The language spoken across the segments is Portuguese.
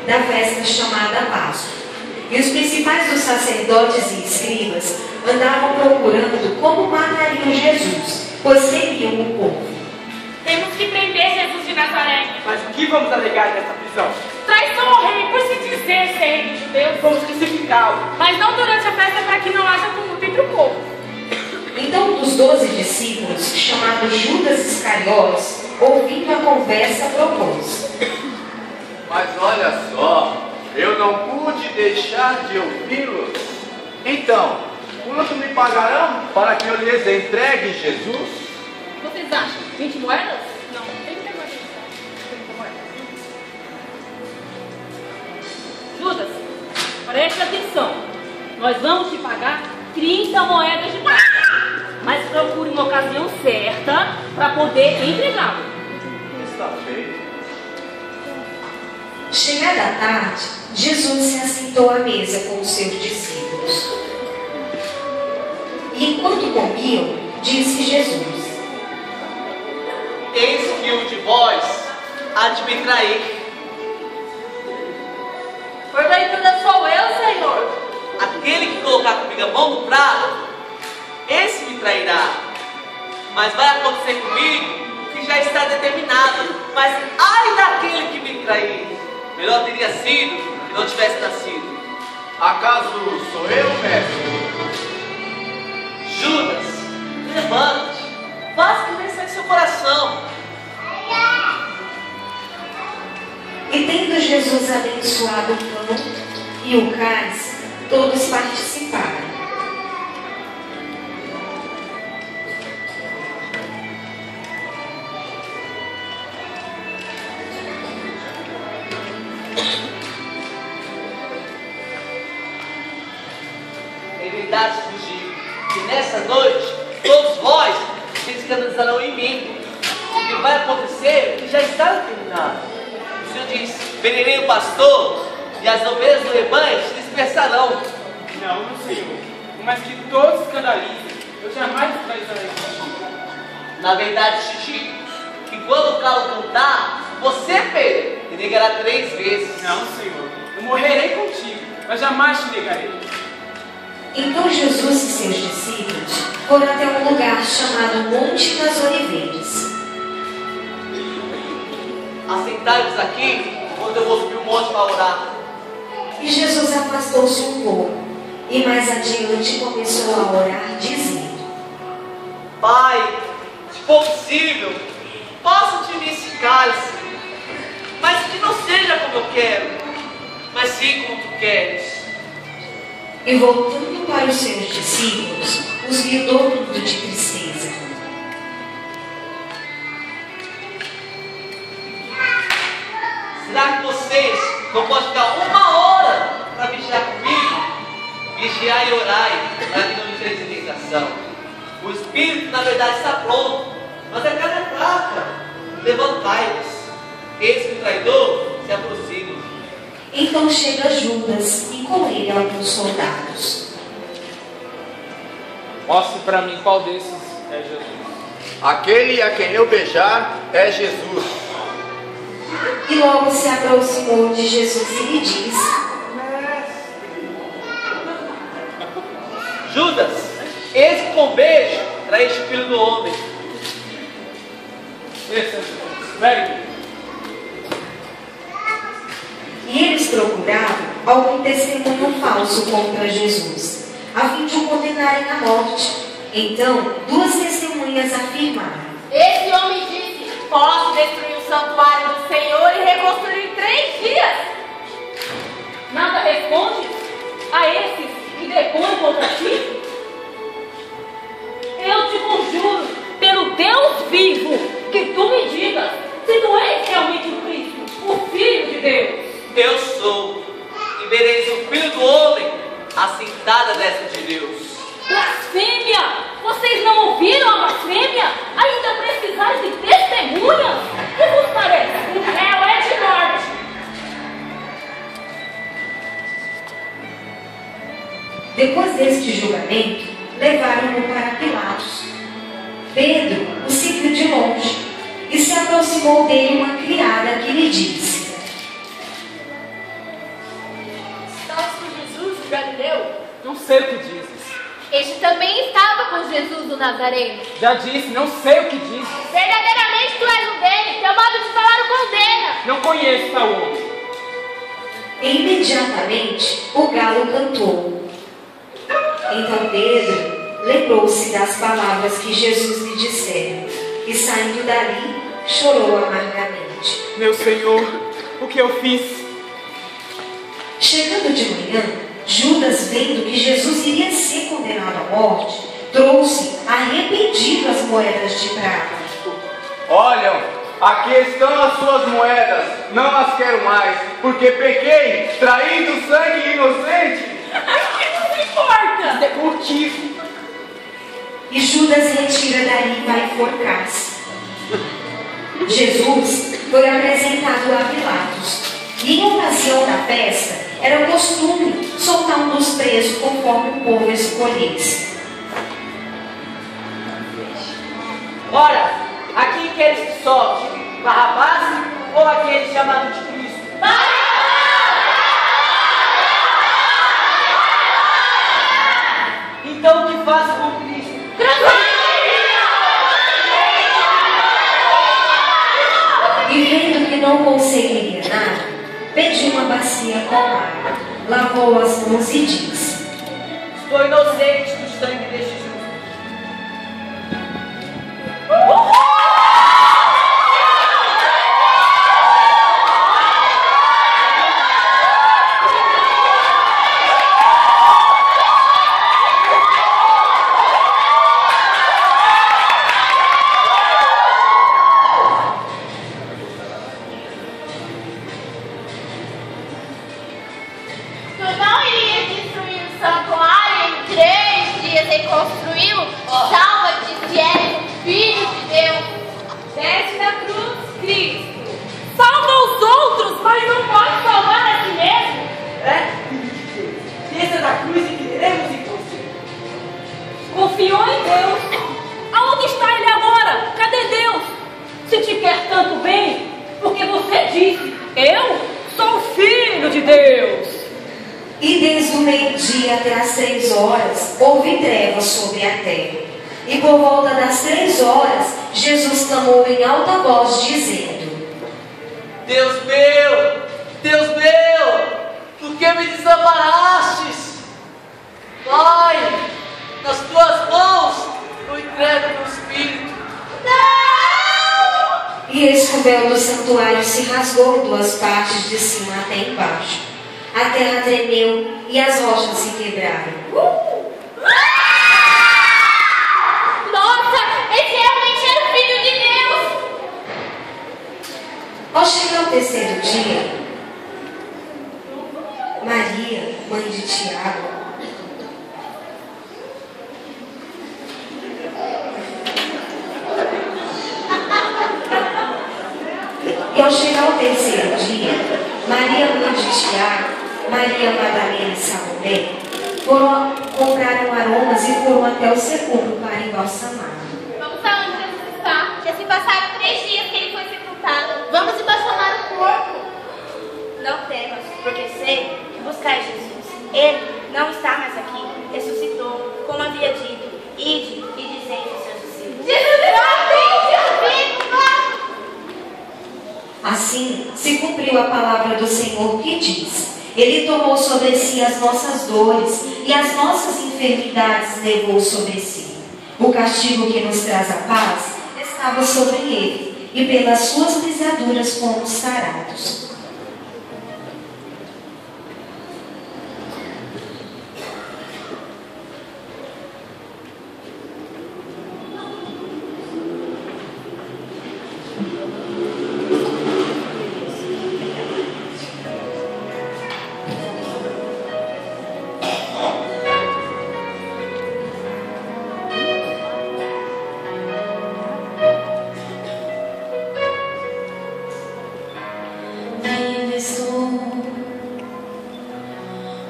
da festa chamada Páscoa. E os principais dos sacerdotes e escribas andavam procurando como matariam Jesus, pois temiam o povo. Temos que prender Jesus de Nazaré. Mas o que vamos alegar nessa prisão? Traição ao rei, por se dizer ser rei dos judeus. Vamos crucificá-lo. Mas não durante a festa, para que não haja tumulto entre o povo. Então um dos 12 discípulos, chamado Judas Iscariotes, ouvindo a conversa, propôs: Mas olha só, eu não pude deixar de ouvi-los. Então, quanto me pagarão para que eu lhes entregue Jesus? Vocês acham? 20 moedas? Não, 30 moedas. 30 moedas. Judas, preste atenção. Nós vamos te pagar 30 moedas de prata. Mas procure uma ocasião certa para poder entregá-lo. Está feito. Chegada a tarde, Jesus se assentou à mesa com os seus discípulos. E enquanto comiam, disse Jesus: Eis que um de vós há de me trair. Porventura sou eu, Senhor. Aquele que colocar comigo a mão no prato, esse me trairá. Mas vai acontecer comigo o que já está determinado. Mas ai daquele que me trair. Melhor teria sido que não tivesse nascido. Acaso sou eu, mestre? Judas, levante. Faça o que pensar em seu coração. E tendo Jesus abençoado o pão e o cálice, todos participaram. Em verdade vos digo que nessa noite todos vós se escandalizarão em mim. O que vai acontecer que já está determinado. O Senhor diz: Venirei o pastor e as ovelhas do rebanho se dispersarão. Não, meu Senhor. Mas que todos se escandalizem. Eu jamais escandalizarei contigo. Na verdade te digo que quando o galo cantar, você, Pedro, me negará 3 vezes. Não, Senhor. Eu morrerei contigo, mas jamais te negarei. Então Jesus e seus discípulos foram até um lugar chamado Monte das Oliveiras. Assentai-vos aqui, quando eu vou subir o monte para orar. E Jesus afastou-se um pouco, e mais adiante começou a orar, dizendo: Pai, se for possível, passa de mim esse cálice, mas que não seja como eu quero, mas sim como tu queres. E voltando para os seus discípulos, os viu todo de tristeza. Será que vocês não podem ficar 1 hora para vigiar comigo? Vigiai e orai, para que não entreis em tentação. O espírito, na verdade, está pronto, mas a carne é fraca. Levantai-vos. Eis que o traidor se aproxima. Então chega Judas e com ele alguns soldados. Mostre para mim qual desses é Jesus. Aquele a quem eu beijar é Jesus. E logo se aproximou de Jesus e lhe disse: Judas, eis que com beijo traíste o filho do homem. Espere. E eles procuravam algum testemunho falso contra Jesus, a fim de o condenarem à morte. Então, 2 testemunhas afirmaram: Esse homem disse: Posso destruir o santuário do Senhor e reconstruir em 3 dias. Nada responde a esses que depõem contra ti? Eu te conjuro, pelo Deus vivo, que tu me digas se tu és realmente o Cristo, o Filho de Deus. Eu sou, e vereis o filho do homem assentada à destra de Deus. Blasfêmia! Vocês não ouviram a blasfêmia? Ainda precisais de testemunhas? Que vos parece? O réu é de morte. Depois deste julgamento, levaram-no para Pilatos. Pedro o seguiu de longe, e se aproximou dele uma criada que lhe disse: de Galileu? Não sei o que dizes. Este também estava com Jesus do Nazareno. Já disse, não sei o que dizes. Verdadeiramente tu és um deles, teu modo de falar o condena. Não conheço tal homem. Imediatamente o galo cantou. Então Pedro lembrou-se das palavras que Jesus lhe dissera e, saindo dali, chorou amargamente. Meu Senhor, o que eu fiz? Chegando de manhã, Judas, vendo que Jesus iria ser condenado à morte, trouxe arrependido as moedas de prata. Olham, aqui estão as suas moedas, não as quero mais, porque pequei, traindo sangue inocente. Não importa. É motivo. E Judas retira dali e vai enforcar-se. Jesus foi apresentado a Pilatos. E em ocasião da festa, era costume soltar um dos presos conforme o povo escolhesse. Ora, a quem queres que solte? Barrabás ou aquele chamado de Cristo? Então o que faço com Cristo? E vendo que não conseguiria nada, pediu uma bacia com água, lavou as mãos e disse: Estou inocente do sangue deste justo. Tu não irias destruir o santuário em 3 dias e reconstruí-lo? Salva-te se és o Filho de Deus. Desce da cruz, Cristo. Salva os outros, mas não pode salvar a si mesmo. Desça da cruz e queremos em você. Confiou em Deus. Aonde está ele agora? Cadê Deus? Se te quer tanto bem, porque você disse: eu sou o Filho de Deus. E desde o meio-dia até as 3 horas, houve trevas sobre a terra. E por volta das 3 horas, Jesus clamou em alta voz, dizendo: Deus meu, por que me desamparastes? Pai, nas tuas mãos eu entrego meu espírito. E eis que o véu do santuário se rasgou em 2 partes, de cima até embaixo. A terra tremeu e as rochas se quebraram. Nossa, esse realmente era o Filho de Deus. Ao chegar o 3º dia, Maria, mãe de Tiago, e ao chegar o 3º dia, Maria, mãe de Tiago, Maria Madalena e Salomé compraram aromas e foram até o sepulcro para embalsamar. Vamos aonde Jesus está. Já se passaram 3 dias que ele foi sepultado. Vamos embalsamar o corpo. Não temas, porque sei que buscais Jesus. Ele não está mais aqui, ressuscitou, como havia dito. Ide e dizei aos seus discípulos. Jesus está vivo! Assim se cumpriu a palavra do Senhor que diz: Ele tomou sobre si as nossas dores e as nossas enfermidades levou sobre si. O castigo que nos traz a paz estava sobre ele, e pelas suas pisaduras fomos sarados.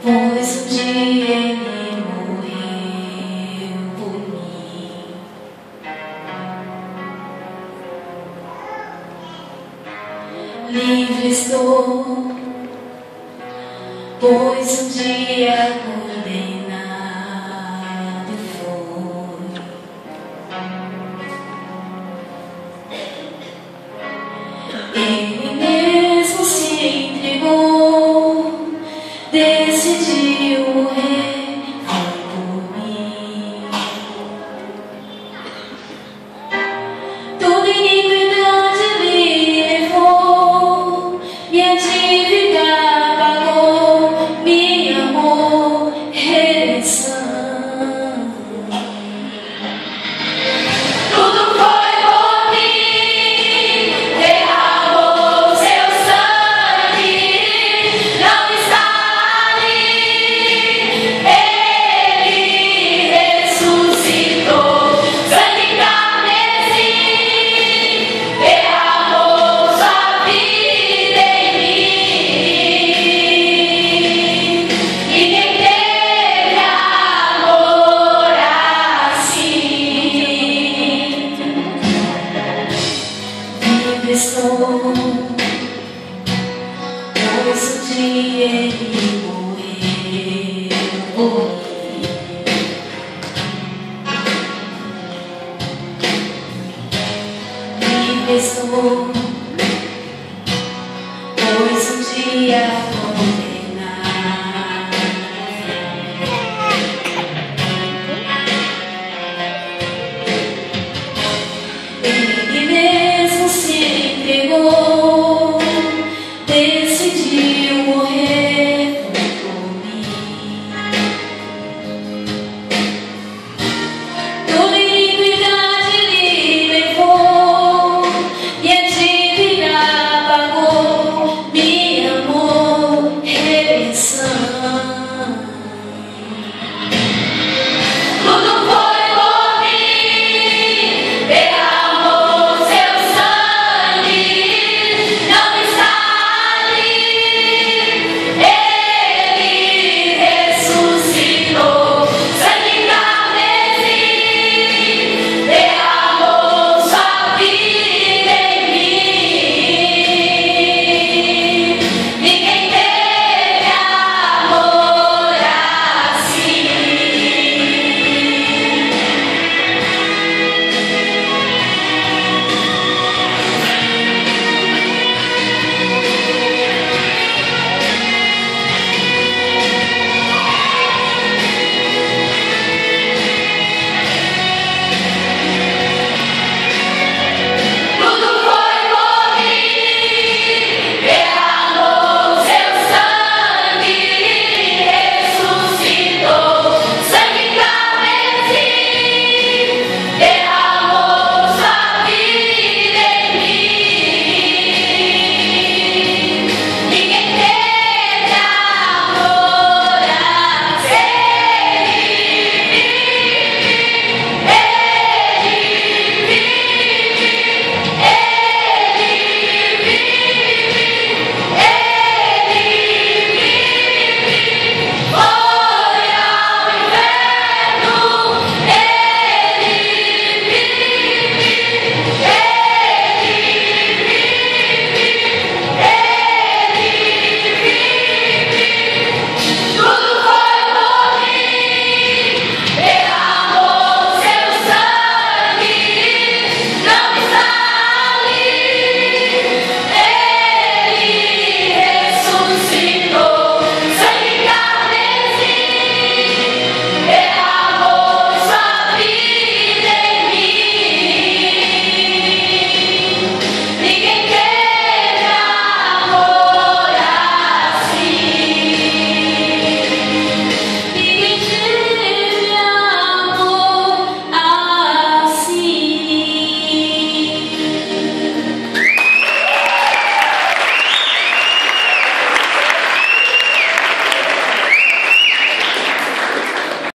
Pois um dia ele morreu por mim. Livre estou, pois um dia